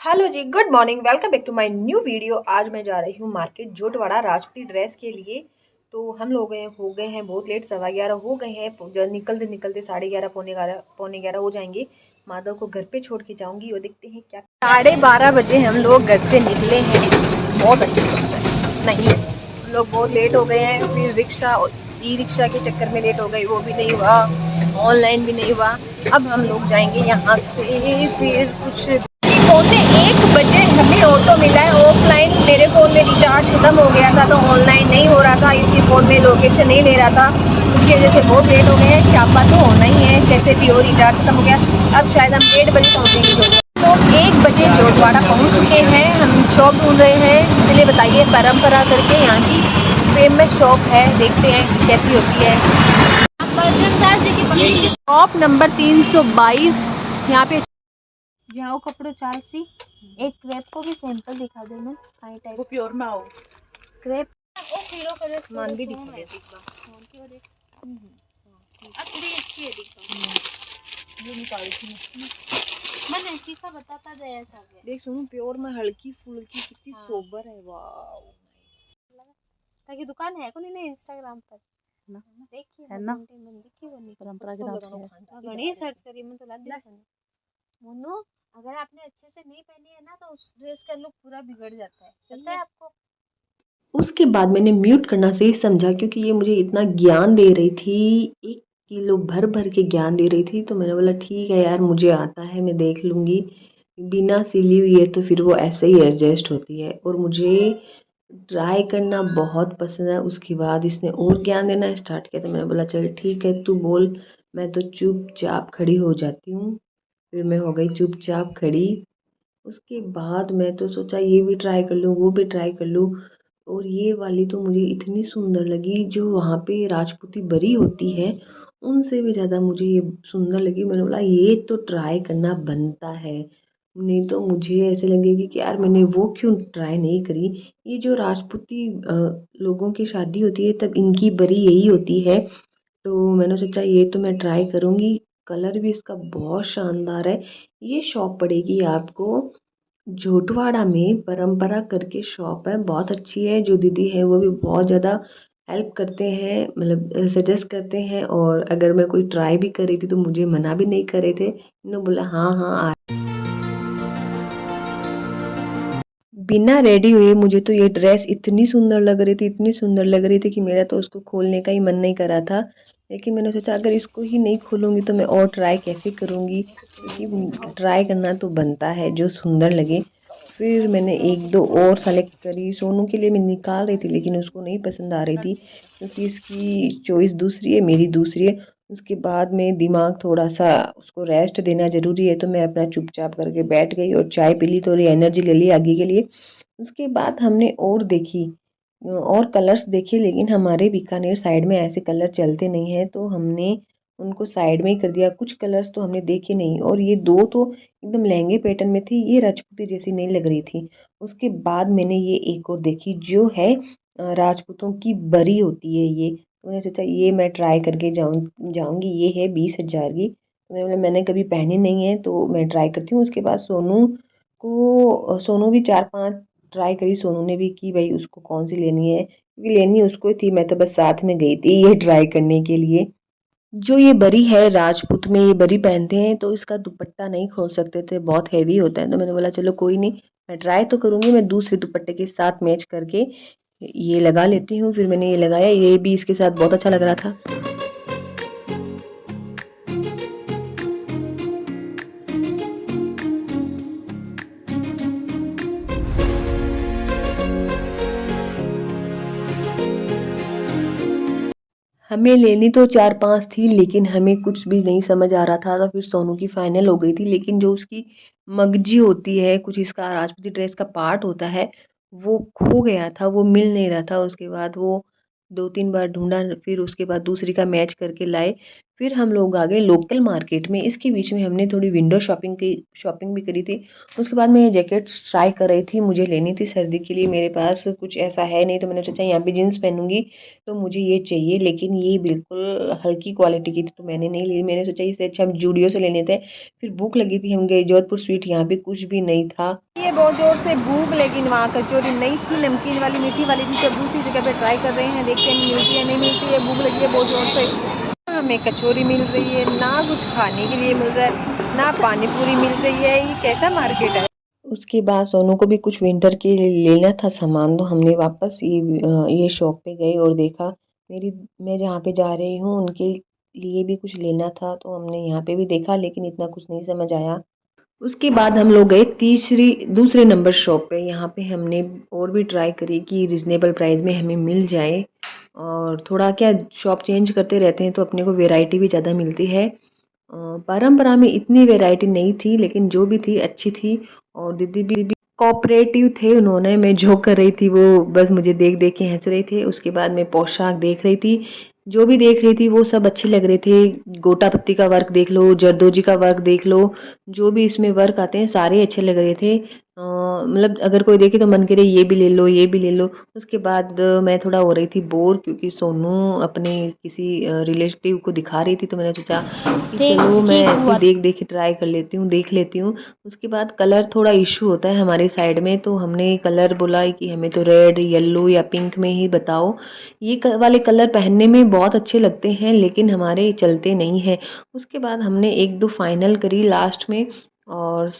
Hello ji, good morning. Welcome back to my new video. आज मैं जा रही हूँ मार्केट जोटवाड़ा राजपूती ड्रेस के लिए। तो हम लोग हो गए हैं बहुत लेट, 11:15 हो गए हैं। जब निकलते निकलते 11:30 पौने 11 हो जाएंगे। माधव को घर पे छोड़ के जाऊंगी और देखते हैं क्या। 12:30 बजे हम लोग घर से निकले हैं। बहुत अच्छी बात है। नहीं, हम लोग बहुत लेट हो गए हैं। फिर रिक्शा और ई रिक्शा के चक्कर में लेट हो गई, वो भी नहीं हुआ, ऑनलाइन भी नहीं हुआ। अब हम लोग जाएंगे यहाँ से। फिर कुछ पौने 1 बजे हमें ऑटो मिला है ऑफलाइन। मेरे फ़ोन में रिचार्ज खत्म हो गया था तो ऑनलाइन नहीं हो रहा था, इसके फ़ोन में लोकेशन नहीं ले रहा था। उसकी वजह से बहुत लेट हो गए हैं। शापा तो होना ही है, कैसे भी हो, रिचार्ज खत्म हो गया। अब शायद हम 1:30 बजे पहुँचेंगे जोटवाड़ा। तो 1 बजे जोटवाड़ा पहुँच चुके हैं। हम शॉप ढूंढ रहे हैं, इसलिए बताइए परंपरा करके यहाँ की फेमस शॉप है, देखते हैं कैसी होती है। शॉप नंबर 322 यहाँ पे जाओ। कपड़ो 4 सी एक क्रेप को भी सैंपल दिखा दो ना, हाई टाइप वो प्योर में आओ क्रेप ओ पीलो कलर मान भी दिखा दे दिखा फोन की वो देख। थोड़ी अच्छी है दिखा ये निकाली थी मन ऐसी सा बताता दे ऐसा देख सुनो। प्योर में हल्की फुल्की कितनी सोबर है। Wow nice. ताकि दुकान है को नहीं इंस्टाग्राम पर ना देखिए है ना, देखिए वो नहीं परंपरा के नाम से घणी सर्च करी मैं तो लाद दे मोनू। अगर आपने अच्छे से नहीं पहनी है ना तो उस ड्रेस का लुक पूरा बिगड़ जाता है, पता है आपको। उसके बाद मैंने म्यूट करना सही समझा, क्योंकि ये मुझे इतना ज्ञान दे रही थी, 1 किलो भर भर के ज्ञान दे रही थी। तो मैंने बोला ठीक है यार, मुझे आता है, मैं देख लूँगी। बिना सिली हुई है तो फिर वो ऐसे ही एडजस्ट होती है, और मुझे ट्राई करना बहुत पसंद है। उसके बाद इसने और ज्ञान देना स्टार्ट किया, तो मैंने बोला चल ठीक है तू बोल, मैं तो चुपचाप खड़ी हो जाती हूँ। फिर मैं हो गई चुपचाप खड़ी। उसके बाद मैं तो सोचा ये भी ट्राई कर लूँ, वो भी ट्राई कर लूँ। और ये वाली तो मुझे इतनी सुंदर लगी, जो वहाँ पे राजपूती बरी होती है उनसे भी ज़्यादा मुझे ये सुंदर लगी। मैंने बोला ये तो ट्राई करना बनता है, नहीं तो मुझे ऐसे लगेगी कि यार मैंने वो क्यों ट्राई नहीं करी। ये जो राजपूती लोगों की शादी होती है तब इनकी बरी यही होती है। तो मैंने सोचा ये तो मैं ट्राई करूँगी। कलर भी इसका बहुत शानदार है। ये शॉप पड़ेगी आपको जोटवाड़ा में, परंपरा करके शॉप है, बहुत अच्छी है। जो दीदी है वो भी बहुत ज़्यादा हेल्प करते हैं, मतलब सजेस्ट करते हैं। और अगर मैं कोई ट्राई भी कर रही थी तो मुझे मना भी नहीं कर रहे थे, इन्होंने बोला हाँ हाँ। बिना रेडी हुए मुझे तो ये ड्रेस इतनी सुंदर लग रही थी, इतनी सुंदर लग रही थी कि मेरा तो उसको खोलने का ही मन नहीं करा था। लेकिन मैंने सोचा अगर इसको ही नहीं खोलूँगी तो मैं और ट्राई कैसे करूँगी, क्योंकि ट्राई करना तो बनता है जो सुंदर लगे। फिर मैंने 1-2 और सेलेक्ट करी। सोनू के लिए मैं निकाल रही थी लेकिन उसको नहीं पसंद आ रही थी, क्योंकि इसकी चॉइस दूसरी है, मेरी दूसरी है। उसके बाद में दिमाग थोड़ा-सा उसको रेस्ट देना ज़रूरी है, तो मैं अपना चुपचाप करके बैठ गई और चाय पी ली, थोड़ी एनर्जी ले ली आगे के लिए। उसके बाद हमने और देखी और कलर्स देखे, लेकिन हमारे बीकानेर साइड में ऐसे कलर चलते नहीं हैं, तो हमने उनको साइड में ही कर दिया। कुछ कलर्स तो हमने देखे नहीं, और ये 2 तो एकदम लहंगे पैटर्न में थी, ये राजपूती जैसी नहीं लग रही थी। उसके बाद मैंने ये एक और देखी जो है राजपूतों की बरी होती है ये। तो मैंने सोचा ये मैं ट्राई करके जाऊँगी। ये है 20,000 की। तो मैंने कभी पहनी नहीं है तो मैं ट्राई करती हूँ। उसके बाद सोनू भी 4-5 ट्राई करी, सोनू ने भी की भाई उसको कौन सी लेनी है, क्योंकि लेनी उसको ही थी, मैं तो बस साथ में गई थी ये ट्राई करने के लिए। जो ये बरी है राजपूत में ये बरी पहनते हैं तो इसका दुपट्टा नहीं खोल सकते थे, बहुत हैवी होता है। तो मैंने बोला चलो कोई नहीं, मैं ट्राई तो करूँगी, मैं दूसरे दुपट्टे के साथ मैच करके ये लगा लेती हूँ। फिर मैंने ये लगाया, ये भी इसके साथ बहुत अच्छा लग रहा था। हमें लेनी तो 4-5 थी, लेकिन हमें कुछ भी नहीं समझ आ रहा था। तो फिर सोनू की फाइनल हो गई थी, लेकिन जो उसकी मगजी होती है, कुछ इसका राजपूती ड्रेस का पार्ट होता है, वो खो गया था, वो मिल नहीं रहा था। उसके बाद वो 2-3 बार ढूंढा, फिर उसके बाद दूसरी का मैच करके लाए। फिर हम लोग आ गए लोकल मार्केट में। इसके बीच में हमने थोड़ी विंडो शॉपिंग भी करी थी। उसके बाद मैं ये जैकेट्स ट्राई कर रही थी, मुझे लेनी थी सर्दी के लिए। मेरे पास कुछ ऐसा है नहीं, तो मैंने सोचा यहाँ पे जीन्स पहनूंगी तो मुझे ये चाहिए, लेकिन ये बिल्कुल हल्की क्वालिटी की थी तो मैंने नहीं ली। मैंने सोचा इससे अच्छा हम जूडियो से लेने थे। फिर भूख लगी थी, हम गए जोधपुर स्वीट, यहाँ पे कुछ भी नहीं था। ये बहुत जोर से भूख, लेकिन वहाँ कचौरी नहीं थी, नमकीन वाली मीठी वाली थी। तो दूसरी जगह पे ट्राई कर रहे हैं, देखते हैं मिलती है नहीं मिलती है। भूख लगी है बहुत जोर से। हमें कचौरी मिल रही है, ना कुछ खाने के लिए मिल रहा है, ना पानी पूरी मिल रही है। ये कैसा मार्केट है। उसके बाद सोनू को भी कुछ विंटर के लिए लेना था सामान, तो हमने वापस ये शॉप पे गए और देखा। मैं जहाँ पे जा रही हूँ उनके लिए भी कुछ लेना था, तो हमने यहाँ पे भी देखा, लेकिन इतना कुछ नहीं समझ आया। उसके बाद हम लोग गए दूसरे नंबर शॉप पे। यहाँ पे हमने और भी ट्राई करी कि रिजनेबल प्राइस में हमें मिल जाए, और थोड़ा क्या शॉप चेंज करते रहते हैं तो अपने को वैरायटी भी ज़्यादा मिलती है। परंपरा में इतनी वैरायटी नहीं थी, लेकिन जो भी थी अच्छी थी। और दीदी भी कोऑपरेटिव थे, उन्होंने, मैं जो कर रही थी वो बस मुझे देख देख के हंस रहे थे। उसके बाद मैं पोशाक देख रही थी, जो भी देख रही थी वो सब अच्छे लग रहे थे। गोटा पत्ती का वर्क देख लो, जरदोजी का वर्क देख लो, जो भी इसमें वर्क आते हैं सारे अच्छे लग रहे थे। मतलब अगर कोई देखे तो मन करे ये भी ले लो ये भी ले लो। उसके बाद मैं थोड़ा हो रही थी बोर, क्योंकि सोनू अपने किसी रिलेटिव को दिखा रही थी, तो मैंने सोचा कि चलो मैं ऐसे देख देख के ट्राई कर लेती हूँ, देख लेती हूँ। उसके बाद कलर थोड़ा इशू होता है हमारी साइड में, तो हमने कलर बोला कि हमें तो रेड येलो या पिंक में ही बताओ। ये वाले कलर पहनने में बहुत अच्छे लगते हैं, लेकिन हमारे चलते नहीं है। उसके बाद हमने एक दो फाइनल करी लास्ट में। और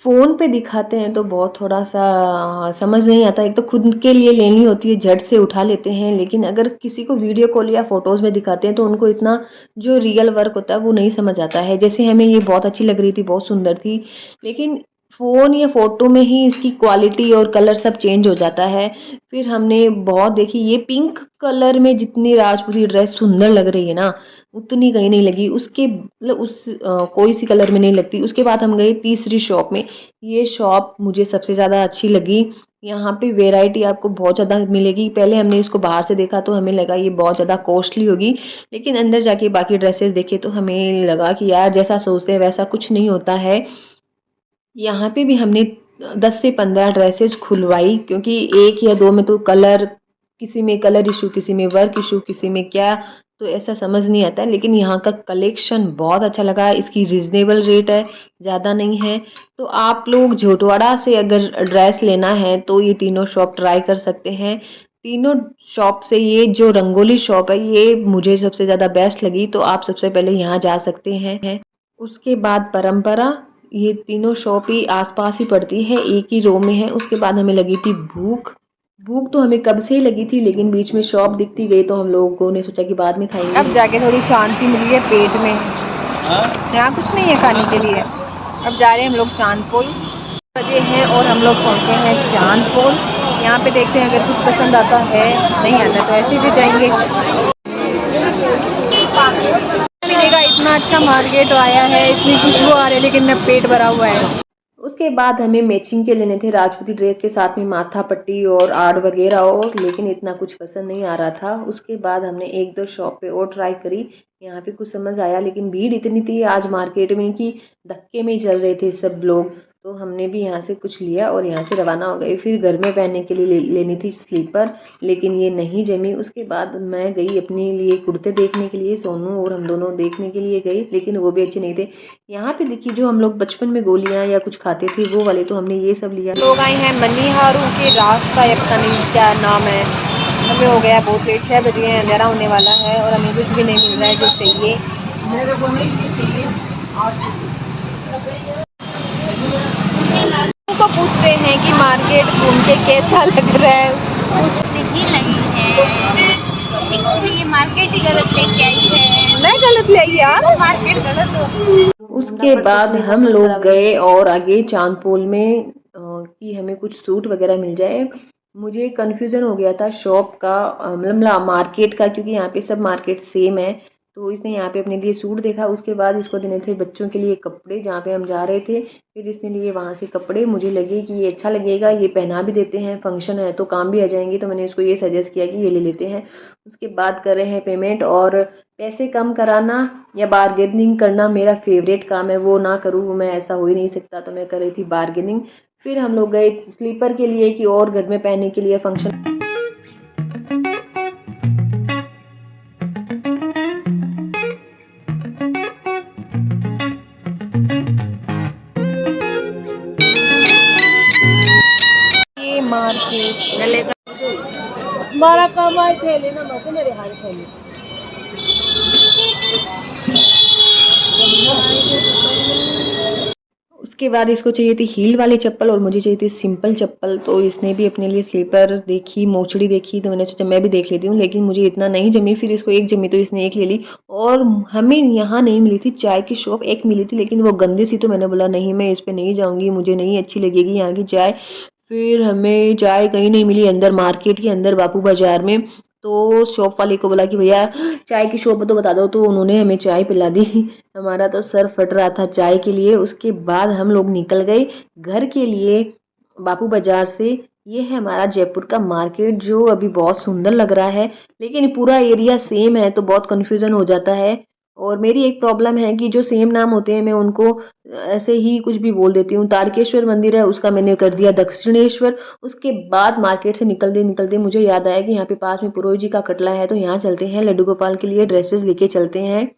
फ़ोन पे दिखाते हैं तो बहुत थोड़ा-सा समझ नहीं आता। एक तो खुद के लिए लेनी होती है, झट से उठा लेते हैं, लेकिन अगर किसी को वीडियो कॉल या फ़ोटोज़ में दिखाते हैं तो उनको इतना जो रियल वर्क होता है वो नहीं समझ आता है। जैसे हमें ये बहुत अच्छी लग रही थी, बहुत सुंदर थी, लेकिन फ़ोन या फ़ोटो में ही इसकी क्वालिटी और कलर सब चेंज हो जाता है। फिर हमने बहुत देखी, ये पिंक कलर में जितनी राजपूती ड्रेस सुंदर लग रही है ना, उतनी कहीं नहीं लगी। उसके मतलब कोई सी कलर में नहीं लगती। उसके बाद हम गए तीसरी शॉप में। ये शॉप मुझे सबसे ज़्यादा अच्छी लगी। यहाँ पे वैरायटी आपको बहुत ज़्यादा मिलेगी। पहले हमने इसको बाहर से देखा तो हमें लगा ये बहुत ज़्यादा कॉस्टली होगी, लेकिन अंदर जाके बाकी ड्रेसेस देखे तो हमें लगा कि यार जैसा सोचते हैं वैसा कुछ नहीं होता है। यहाँ पे भी हमने 10 से 15 ड्रेसेस खुलवाई, क्योंकि एक या दो में तो कलर, किसी में कलर इशू, किसी में वर्क इशू, किसी में क्या, तो ऐसा समझ नहीं आता है। लेकिन यहाँ का कलेक्शन बहुत अच्छा लगा, इसकी रिजनेबल रेट है, ज़्यादा नहीं है। तो आप लोग झोटवाड़ा से अगर ड्रेस लेना है तो ये तीनों शॉप ट्राई कर सकते हैं। तीनों शॉप से ये जो रंगोली शॉप है ये मुझे सबसे ज़्यादा बेस्ट लगी, तो आप सबसे पहले यहाँ जा सकते हैं। उसके बाद परंपरा, ये तीनों शॉप ही आसपास ही पड़ती है, एक ही रो में है। उसके बाद हमें लगी थी भूख। भूख तो हमें कब से ही लगी थी, लेकिन बीच में शॉप दिखती गई तो हम लोगों ने सोचा कि बाद में खाएंगे। अब जाके थोड़ी शांति मिली है पेट में। यहाँ कुछ नहीं है खाने के लिए। अब जा रहे हैं हम लोग चांदपोल बजे हैं और हम लोग पहुँचे हैं चांदपोल। यहाँ पे देखते हैं अगर कुछ पसंद आता है, नहीं आता तो ऐसे भी जाएंगे। मिलेगा, इतना अच्छा मार्केट आया है, इतनी खुशबू आ रही है, लेकिन मेरा पेट भरा हुआ है। उसके बाद हमें मैचिंग के लेने थे राजपूती ड्रेस के साथ में माथा पट्टी और आड़ वगैरह, और लेकिन इतना कुछ पसंद नहीं आ रहा था। उसके बाद हमने एक दो शॉप पे और ट्राई करी, यहाँ पे कुछ समझ आया, लेकिन भीड़ इतनी थी आज मार्केट में कि धक्के में ही चल रहे थे सब लोग। तो हमने भी यहाँ से कुछ लिया और यहाँ से रवाना हो गए। फिर घर में पहनने के लिए लेनी थी स्लीपर, लेकिन ये नहीं जमी। उसके बाद मैं गई अपने लिए कुर्ते देखने के लिए, सोनू और हम दोनों देखने के लिए गए, लेकिन वो भी अच्छे नहीं थे। यहाँ पे देखिए जो हम लोग बचपन में गोलियां या कुछ खाते थे वो वाले, तो हमने ये सब लिया। लोग आए हैं मनिहारू के रास्ता, या पता नहीं क्या नाम है। हमें हो गया बहुत लेट, 6 बज गए हैं, अंधेरा होने वाला है और हमें कुछ भी नहीं मिल रहा है जो चाहिए। उनको पूछते हैं कि मार्केट घूम के कैसा लग रहा है। ही लगी है। एक्चुअली ये मार्केट ही गलत लेके आई है। मैं गलत ले आई यार, मार्केट गलत हो। उसके बाद हम लोग गए और आगे चांदपोल में कि हमें कुछ सूट वगैरह मिल जाए। मुझे कन्फ्यूज़न हो गया था शॉप का, मतलब मार्केट का, क्योंकि यहाँ पे सब मार्केट सेम है। तो इसने यहाँ पे अपने लिए सूट देखा, उसके बाद इसको देने थे बच्चों के लिए कपड़े जहाँ पे हम जा रहे थे। फिर इसने लिए वहाँ से कपड़े, मुझे लगे कि ये अच्छा लगेगा, ये पहना भी देते हैं, फंक्शन है तो काम भी आ जाएंगे, तो मैंने इसको ये सजेस्ट किया कि ये ले लेते हैं। उसके बाद कर रहे हैं पेमेंट, और पैसे कम कराना या बार्गेनिंग करना मेरा फेवरेट काम है, वो ना करूँ मैं ऐसा हो ही नहीं सकता, तो मैं कर रही थी बार्गेनिंग। फिर हम लोग गए स्लीपर के लिए कि और घर में पहनने के लिए फंक्शन। ये मार्केट गले का मारा कमाई थे लेना मत मेरे हाल थे। उसके बाद इसको चाहिए थी हील वाली चप्पल और मुझे चाहिए थी सिंपल चप्पल, तो इसने भी अपने लिए स्लीपर देखी, मोचड़ी देखी, तो मैंने सोचा मैं भी देख लेती हूँ, लेकिन मुझे इतना नहीं जमी, फिर इसको एक जमी तो इसने एक ले ली। और हमें यहाँ नहीं मिली थी चाय की शॉप, एक मिली थी लेकिन वो गंदी सी, तो मैंने बोला नहीं मैं इस पर नहीं जाऊँगी, मुझे नहीं अच्छी लगेगी यहाँ की चाय। फिर हमें चाय कहीं नहीं मिली अंदर मार्केट के अंदर बापू बाजार में, तो शॉप वाले को बोला कि भैया चाय की शॉप तो बता दो, तो उन्होंने हमें चाय पिला दी। हमारा तो सर फट रहा था चाय के लिए। उसके बाद हम लोग निकल गए घर के लिए बापू बाजार से। ये है हमारा जयपुर का मार्केट, जो अभी बहुत सुंदर लग रहा है, लेकिन पूरा एरिया सेम है तो बहुत कन्फ्यूज़न हो जाता है। और मेरी एक प्रॉब्लम है कि जो सेम नाम होते हैं मैं उनको ऐसे ही कुछ भी बोल देती हूँ। तारकेश्वर मंदिर है, उसका मैंने कर दिया दक्षिणेश्वर। उसके बाद मार्केट से निकलते निकलते मुझे याद आया कि यहाँ पे पास में पुरोहित जी का कटला है, तो यहाँ चलते हैं, लड्डू गोपाल के लिए ड्रेसेस लेके चलते हैं।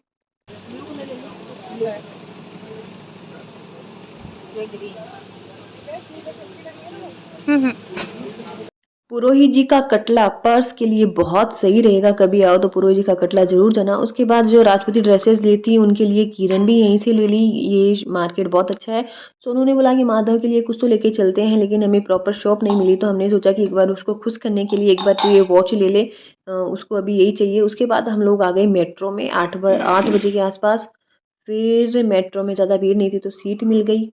पुरोहित जी का कटला पर्स के लिए बहुत सही रहेगा, कभी आओ तो पुरोहित जी का कटला जरूर जाना। उसके बाद जो राजपूती ड्रेसेस ली थी उनके लिए किरण भी यहीं से ले ली, ये मार्केट बहुत अच्छा है। सोनू ने बोला कि माधव के लिए कुछ तो लेके चलते हैं, लेकिन हमें प्रॉपर शॉप नहीं मिली, तो हमने सोचा कि एक बार उसको खुश करने के लिए एक बार तो ये वॉच ले ले, उसको अभी यही चाहिए। उसके बाद हम लोग आ गए मेट्रो में 8 बजे के आसपास। फिर मेट्रो में ज़्यादा भीड़ नहीं थी तो सीट मिल गई।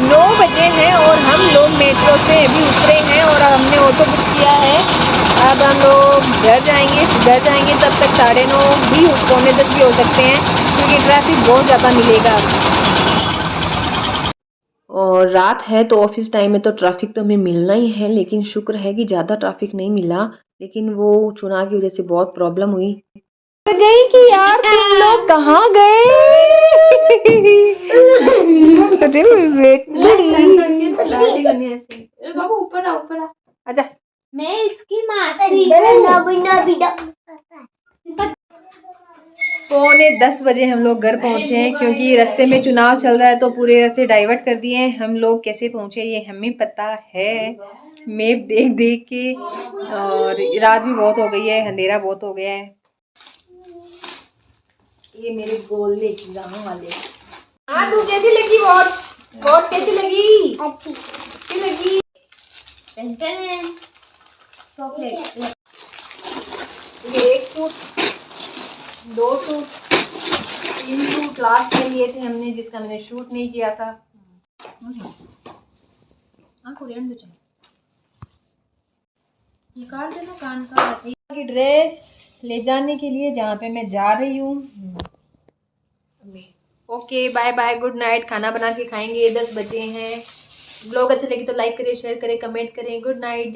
9 बजे हैं और हम लोग मेट्रो से अभी उतरे हैं और हमने ऑटो बुक किया है। अब हम लोग घर जाएंगे तब तक 9:30 भी, 9:45 भी हो सकते हैं, क्योंकि ट्रैफिक बहुत ज़्यादा मिलेगा। और रात है तो ऑफिस टाइम में तो ट्रैफिक तो हमें मिलना ही है, लेकिन शुक्र है कि ज़्यादा ट्रैफिक नहीं मिला, लेकिन वो चुनाव की वजह से बहुत प्रॉब्लम हुई। गई कि यार तुम लोग कहाँ गए? अरे बाबू ऊपर आ। आजा। मैं इसकी मासी 9:45 बजे हम लोग घर पहुंचे हैं, क्योंकि रास्ते में चुनाव चल रहा है तो पूरे रास्ते डाइवर्ट कर दिए हैं। हम लोग कैसे पहुंचे ये हमें पता है, मैप देख देख के, और रात भी बहुत हो गई है, अंधेरा बहुत हो गया है। ये मेरे गोले गाँव वाले। हाँ तू कैसी लगी वॉच कैसी लगी? अच्छी लगी। चॉकलेट। ये 1 सूट, 2 सूट, 3 सूट लास्ट में लिए थे हमने, जिसका मैंने शूट नहीं किया था। निकाल देना कान का। की ड्रेस ले जाने के लिए जहाँ पे मैं जा रही हूँ। Okay bye bye, good night. खाना बना के खाएंगे, 10 बजे हैं। ब्लॉग अच्छा लगे तो लाइक करें, शेयर करें, कमेंट करें। Good night.